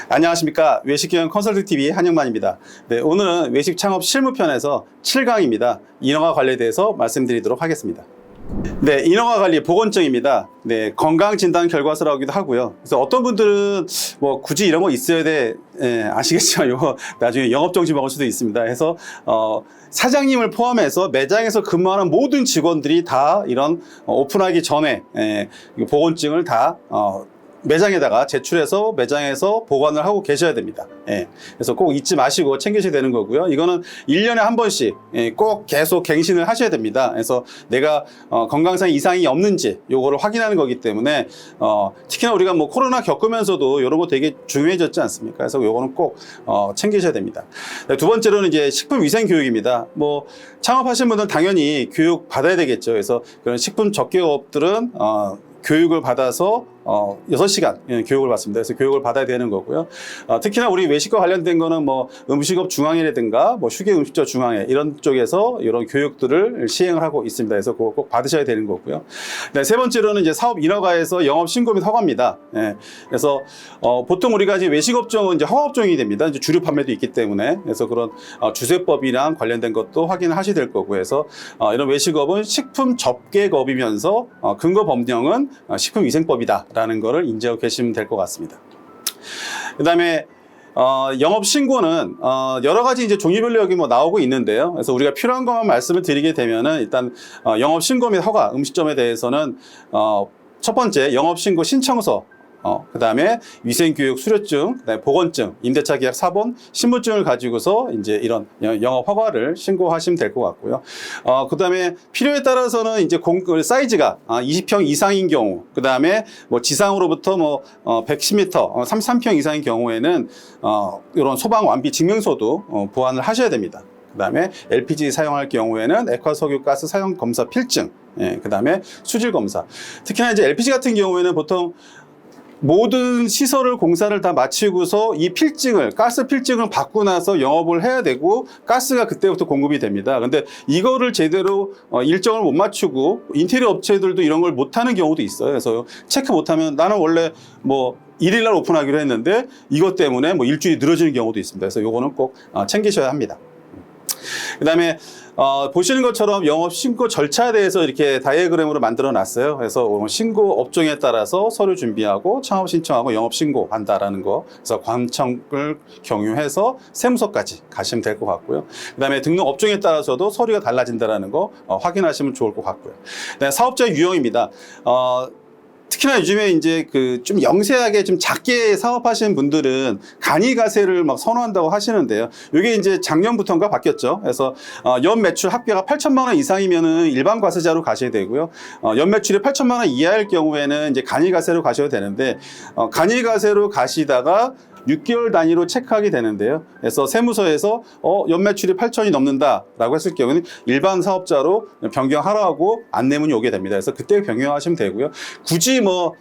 안녕하십니까. 외식경영 컨설팅TV 한영만입니다. 네, 오늘은 외식 창업 실무편에서 7강입니다. 인허가 관리에 대해서 말씀드리도록 하겠습니다. 네, 인허가 관리 보건증입니다. 네, 건강진단 결과서라고도 하고요. 그래서 어떤 분들은 뭐 굳이 이런 거 있어야 돼, 아시겠지만 이거 나중에 영업정지 먹을 수도 있습니다. 해서 사장님을 포함해서 매장에서 근무하는 모든 직원들이 다 이런 오픈하기 전에 보건증을 다 매장에다가 제출해서 매장에서 보관을 하고 계셔야 됩니다. 그래서 꼭 잊지 마시고 챙기셔야 되는 거고요. 이거는 1년에 한 번씩 꼭 계속 갱신을 하셔야 됩니다. 그래서 내가 건강상 이상이 없는지 요거를 확인하는 거기 때문에 특히나 우리가 뭐 코로나 겪으면서도 이런 거 되게 중요해졌지 않습니까? 그래서 요거는 꼭 챙기셔야 됩니다. 두 번째로는 이제 식품위생교육입니다. 뭐 창업하신 분들은 당연히 교육 받아야 되겠죠. 그래서 그런 식품 접객업들은 교육을 받아서 6시간 교육을 받습니다. 그래서 교육을 받아야 되는 거고요. 특히나 우리 외식과 관련된 거는 뭐 음식업 중앙회라든가 뭐 휴게 음식점 중앙회 이런 쪽에서 이런 교육들을 시행을 하고 있습니다. 그래서 그거 꼭 받으셔야 되는 거고요. 네, 세 번째로는 이제 사업 인허가에서 영업 신고 및 허가입니다. 그래서 보통 우리가 이제 외식업종은 이제 허가업종이 됩니다. 이제 주류 판매도 있기 때문에 그래서 그런 주세법이랑 관련된 것도 확인을 하셔야 될 거고 해서 이런 외식업은 식품 접객업이면서 근거 법령은 식품위생법이다. 라는 거를 인지하고 계시면 될 것 같습니다. 그 다음에 영업 신고는 여러 가지 이제 종류별로 여기 뭐 나오고 있는데요. 그래서 우리가 필요한 것만 말씀을 드리게 되면은 일단 영업 신고 및 허가 음식점에 대해서는 첫 번째 영업 신고 신청서, 그 다음에 위생교육 수료증, 그다음에 보건증, 임대차 계약 사본, 신분증을 가지고서 이제 이런 영업 허가를 신고하시면 될 것 같고요. 그 다음에 필요에 따라서는 이제 사이즈가 20평 이상인 경우, 그 다음에 뭐 지상으로부터 뭐 110m, 33평 이상인 경우에는 이런 소방 완비 증명서도 보완을 하셔야 됩니다. 그 다음에 LPG 사용할 경우에는 액화석유가스 사용 검사 필증, 그 다음에 수질 검사. 특히나 이제 LPG 같은 경우에는 보통 모든 시설을 공사를 다 마치고서 이 필증을 가스 필증을 받고 나서 영업을 해야 되고 가스가 그때부터 공급이 됩니다. 근데 이거를 제대로 일정을 못 맞추고 인테리어 업체들도 이런 걸 못하는 경우도 있어요. 그래서 체크 못하면 나는 원래 뭐 1일 날 오픈하기로 했는데 이것 때문에 뭐 일주일이 늘어지는 경우도 있습니다. 그래서 요거는 꼭 챙기셔야 합니다. 그 다음에 보시는 것처럼 영업 신고 절차에 대해서 이렇게 다이어그램으로 만들어 놨어요. 그래서 신고 업종에 따라서 서류 준비하고 창업 신청하고 영업 신고한다라는 거. 그래서 관청을 경유해서 세무서까지 가시면 될 것 같고요. 그다음에 등록 업종에 따라서도 서류가 달라진다라는 거 확인하시면 좋을 것 같고요. 네, 사업자 유형입니다. 특히나 요즘에 이제 좀 영세하게 좀 작게 사업하시는 분들은 간이가세를 막 선호한다고 하시는데요. 이게 이제 작년부터인가 바뀌었죠. 그래서 연 매출 합계가 8천만 원 이상이면은 일반 과세자로 가셔야 되고요. 연 매출이 8천만 원 이하일 경우에는 이제 간이가세로 가셔야 되는데 간이가세로 가시다가 6개월 단위로 체크하게 되는데요. 그래서 세무서에서 연매출이 8천이 넘는다라고 했을 경우는 일반 사업자로 변경하라고 안내문이 오게 됩니다. 그래서 그때 변경하시면 되고요. 굳이 뭐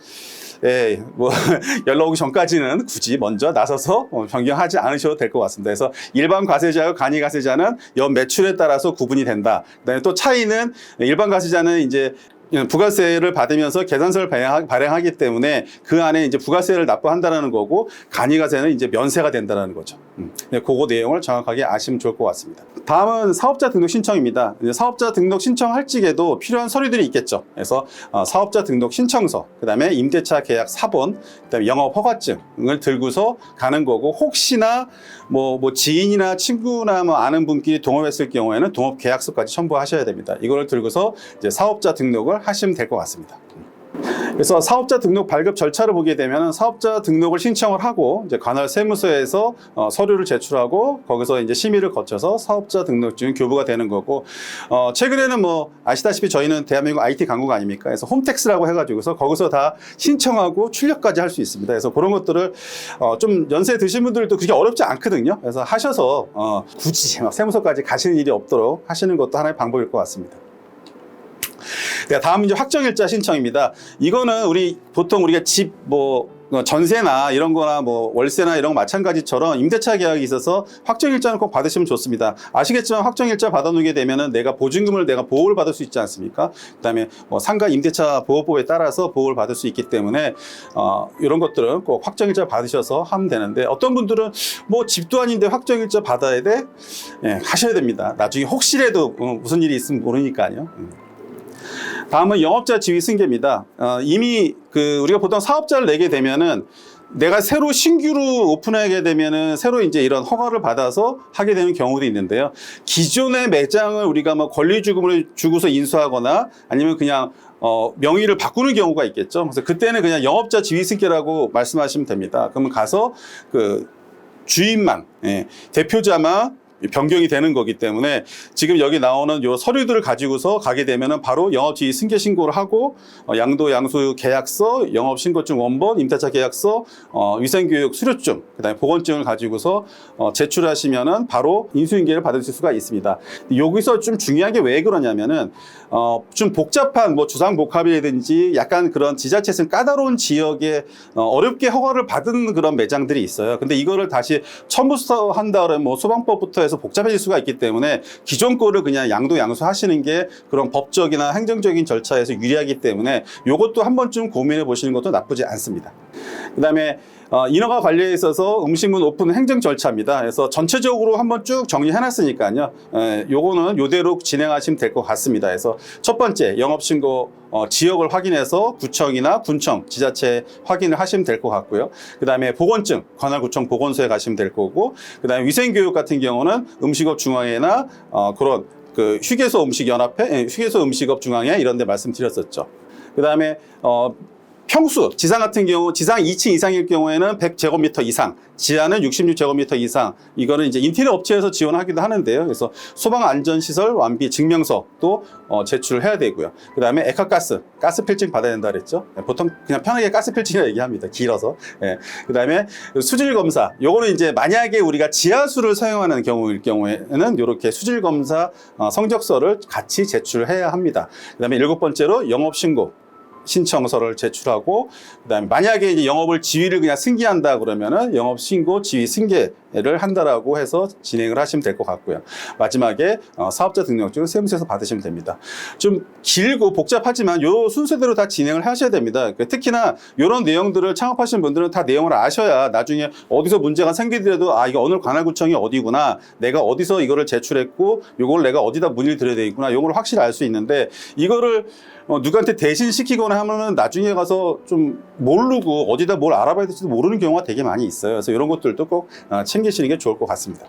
연락 오기 전까지는 굳이 먼저 나서서 변경하지 않으셔도 될 것 같습니다. 그래서 일반 과세자와 간이 과세자는 연 매출에 따라서 구분이 된다. 그다음에 또 차이는 일반 과세자는 이제 부가세를 받으면서 계산서를 발행하기 때문에 그 안에 이제 부가세를 납부한다는 거고 간이가세는 이제 면세가 된다는 거죠. 그거 내용을 정확하게 아시면 좋을 것 같습니다. 다음은 사업자 등록 신청입니다. 이제 사업자 등록 신청할 적에도 필요한 서류들이 있겠죠. 그래서 사업자 등록 신청서, 그다음에 임대차 계약 사본, 그다음에 영업 허가증을 들고서 가는 거고 혹시나 뭐 지인이나 친구나 뭐 아는 분끼리 동업했을 경우에는 동업 계약서까지 첨부하셔야 됩니다. 이거를 들고서 이제 사업자 등록을 하시면 될 것 같습니다. 그래서 사업자 등록 발급 절차를 보게 되면 사업자 등록을 신청을 하고 이제 관할 세무서에서 서류를 제출하고 거기서 이제 심의를 거쳐서 사업자 등록증 교부가 되는 거고 최근에는 뭐 아시다시피 저희는 대한민국 IT 강국 아닙니까? 그래서 홈택스라고 해가지고서 거기서 다 신청하고 출력까지 할 수 있습니다. 그래서 그런 것들을 좀 연세 드신 분들도 그게 어렵지 않거든요. 그래서 하셔서 굳이 막 세무서까지 가시는 일이 없도록 하시는 것도 하나의 방법일 것 같습니다. 네, 다음은 이제 확정일자 신청입니다. 이거는 보통 우리가 집 전세나 이런 거나 월세나 이런 거 마찬가지처럼 임대차 계약이 있어서 확정일자는 꼭 받으시면 좋습니다. 아시겠지만 확정일자 받아놓게 되면은 내가 보증금을 내가 보호를 받을 수 있지 않습니까? 그다음에 상가 임대차 보호법에 따라서 보호를 받을 수 있기 때문에 이런 것들은 꼭 확정일자 받으셔서 하면 되는데, 어떤 분들은 집도 아닌데 확정일자 받아야 돼? 예, 하셔야 됩니다. 나중에 혹시라도 무슨 일이 있으면 모르니까요. 다음은 영업자 지위 승계입니다. 이미 우리가 보통 사업자를 내게 되면은 내가 새로 신규로 오픈하게 되면은 새로 이제 이런 허가를 받아서 하게 되는 경우도 있는데요. 기존의 매장을 우리가 권리주금을 주고서 인수하거나 아니면 그냥 명의를 바꾸는 경우가 있겠죠. 그래서 그때는 그냥 영업자 지위 승계라고 말씀하시면 됩니다. 그러면 가서 주인만, 대표자만 변경이 되는 거기 때문에 지금 여기 나오는 요 서류들을 가지고서 가게 되면은 바로 영업지위 승계 신고를 하고 양도 양수 계약서, 영업신고증 원본, 임대차 계약서, 위생교육 수료증, 그다음에 보건증을 가지고서 제출하시면은 바로 인수인계를 받으실 수가 있습니다. 여기서 좀 중요한 게 왜 그러냐면은 좀 복잡한 주상복합이라든지 약간 그런 지자체에서 까다로운 지역에 어렵게 허가를 받은 그런 매장들이 있어요. 근데 이거를 다시 처음부터 한다 그러면 소방법부터 해서 복잡해질 수가 있기 때문에 기존 거를 그냥 양도 양수하시는 게 그런 법적이나 행정적인 절차에서 유리하기 때문에 이것도 한 번쯤 고민해 보시는 것도 나쁘지 않습니다. 그다음에 인허가 관리에 있어서 음식문 오픈 행정 절차입니다. 그래서 전체적으로 한번 쭉 정리해 놨으니까요. 요거는 요대로 진행하시면 될 것 같습니다. 그래서 첫 번째 영업신고 지역을 확인해서 구청이나 군청, 지자체 확인을 하시면 될 것 같고요. 그 다음에 보건증, 관할구청 보건소에 가시면 될 거고, 그 다음에 위생교육 같은 경우는 음식업 중앙회나 그런 휴게소 음식연합회, 휴게소 음식업 중앙회 이런 데 말씀드렸었죠. 그 다음에 평수, 지상 같은 경우, 지상 2층 이상일 경우에는 100제곱미터 이상, 지하는 66제곱미터 이상, 이거는 이제 인테리어 업체에서 지원하기도 하는데요. 그래서 소방안전시설 완비 증명서도 제출해야 되고요. 그 다음에 액화가스, 가스 필증 받아야 된다 그랬죠. 보통 그냥 편하게 가스 필증이라고 얘기합니다. 길어서. 그 다음에 수질검사, 요거는 이제 만약에 우리가 지하수를 사용하는 경우일 경우에는 이렇게 수질검사 성적서를 같이 제출해야 합니다. 그 다음에 7번째로 영업신고 신청서를 제출하고, 그다음에 만약에 이제 영업을 지위를 그냥 승계한다 그러면은 영업 신고 지위 승계를 한다라고 해서 진행을 하시면 될 것 같고요. 마지막에 사업자 등록증을 세무서에서 받으시면 됩니다. 좀 길고 복잡하지만 요 순서대로 다 진행을 하셔야 됩니다. 특히나 이런 내용들을 창업하시는 분들은 다 내용을 아셔야 나중에 어디서 문제가 생기더라도 이거 오늘 관할구청이 어디구나, 내가 어디서 이거를 제출했고 요걸 내가 어디다 문의를 드려야 되겠구나, 요걸 확실히 알 수 있는데, 이거를 누구한테 대신 시키거나 하면은 나중에 가서 좀 모르고 어디다 뭘 알아봐야 될지도 모르는 경우가 되게 많이 있어요. 그래서 이런 것들도 꼭 챙기시는 게 좋을 것 같습니다.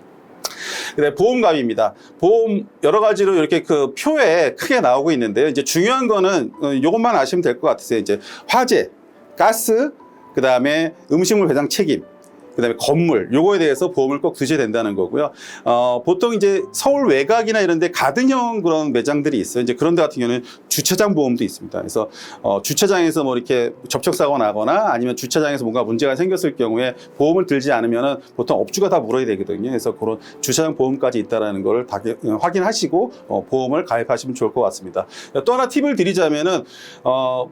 그다음에 보험가입니다. 보험 여러 가지로 이렇게 표에 크게 나오고 있는데요. 이제 중요한 거는 요것만 아시면 될 것 같으세요. 이제 화재, 가스, 그다음에 음식물 배상 책임, 그다음에 건물, 요거에 대해서 보험을 꼭 드셔야 된다는 거고요. 보통 이제 서울 외곽이나 이런 데 가등형 그런 매장들이 있어요. 이제 그런 데 같은 경우는 주차장 보험도 있습니다. 그래서 주차장에서 이렇게 접촉사고가 나거나 아니면 주차장에서 뭔가 문제가 생겼을 경우에 보험을 들지 않으면은 보통 업주가 다 물어야 되거든요. 그래서 그런 주차장 보험까지 있다라는 걸 다 확인하시고 보험을 가입하시면 좋을 것 같습니다. 또 하나 팁을 드리자면은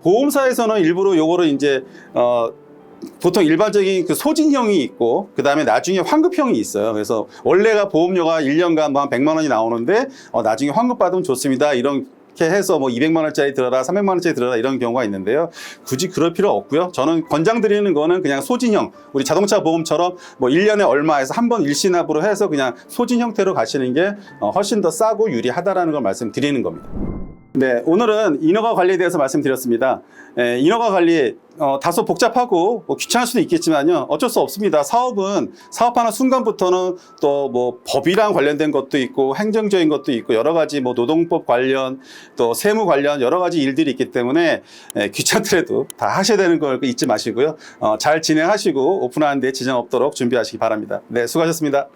보험사에서는 일부러 요거를 이제 보통 일반적인 소진형이 있고, 그 다음에 나중에 환급형이 있어요. 그래서 원래가 보험료가 1년간 한 100만 원이 나오는데 나중에 환급 받으면 좋습니다, 이렇게 해서 200만 원짜리 들어라, 300만 원짜리 들어라, 이런 경우가 있는데요. 굳이 그럴 필요 없고요. 저는 권장드리는 거는 그냥 소진형, 우리 자동차 보험처럼 1년에 얼마에서 한 번 일시납으로 해서 그냥 소진 형태로 가시는 게 훨씬 더 싸고 유리하다라는 걸 말씀드리는 겁니다. 네, 오늘은 인허가 관리에 대해서 말씀드렸습니다. 인허가 관리 다소 복잡하고 귀찮을 수도 있겠지만요, 어쩔 수 없습니다. 사업은 사업하는 순간부터는 또 법이랑 관련된 것도 있고 행정적인 것도 있고 여러 가지 노동법 관련 또 세무 관련 여러 가지 일들이 있기 때문에 귀찮더라도 다 하셔야 되는 걸 잊지 마시고요. 잘 진행하시고 오픈하는 데 지장 없도록 준비하시기 바랍니다. 네, 수고하셨습니다.